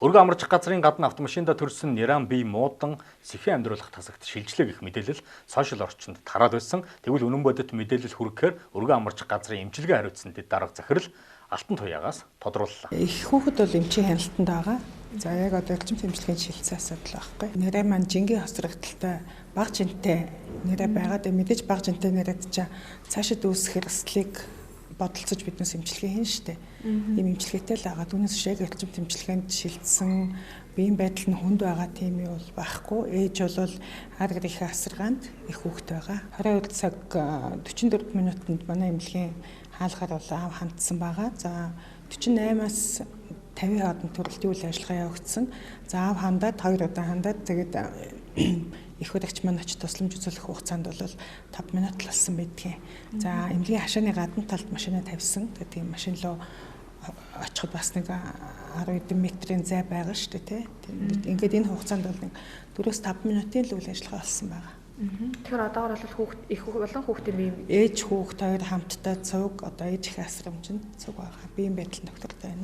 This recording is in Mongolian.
Өргөн амарч газрын гадна автомашинда төрсөн Ниран бие муудан сэхин амьдруулах тасагт шилжлээ гэх мэдээлэл сошиал орчинд тараад байсан. Тэгвэл үнэн бодит мэдээлэл хүрэхээр өргөн амарч газрын эмчилгээ хариуцсан дэд дарга захирал Алтан Туяагаас тодрууллаа. Их хүүхэд бол эмчийн хяналтанд байгаа. За яг одоо эрчим тэмцлэгийн шилжсэн асуудал байхгүй. Нэрээ маань жингийн хосрогдолтой бага жинтэй нэрээ байгаад мэдээж бага жинтэй нэрээд чаа цаашид үүсэх хэрэгслийг бодолцож биднээс эмчилгээ хийн штэ. Ийм эмчилгээтэй л байгаа. Түүнээс шиг эрчим тэмцлэгэнд шилжсэн биеийн байдал нь хүнд байгаа тийм юу бол байхгүй. Ээж бол хар гэрийн асаргаанд их хүүхэд байгаа. 22 цаг 44 минутанд манай эмнэлгийн хаалгаар бол аав хандсан байгаа. За 48-аас 50 хаданд төрөлтийн үйл ажиллагаа явагдсан. За аав хандаад 2 удаа хандаад тэгээд их удаагч маань очиж тусламж үзүүлэх хугацаанд бол 5 минут л болсон байдгийн. За эмнэлгийн хашааны гадна талд машинаа тавьсан. Тэгээд машин руу очиход бас нэг 10 метрийн зай байгаа шүү дээ, тийм. Ингээд энэ хугацаанд бол нэг 4-5 минутын л үйл ажиллагаа болсон байгаа. Тэгэхээр одоогор бол хүүхд их болон хүүхдийн бие ээж хүүхд хоёр хамтдаа цуг одоо ээж их асрамжинд цуг байгаа. Биеийн байдал нөхцөлтэй байна.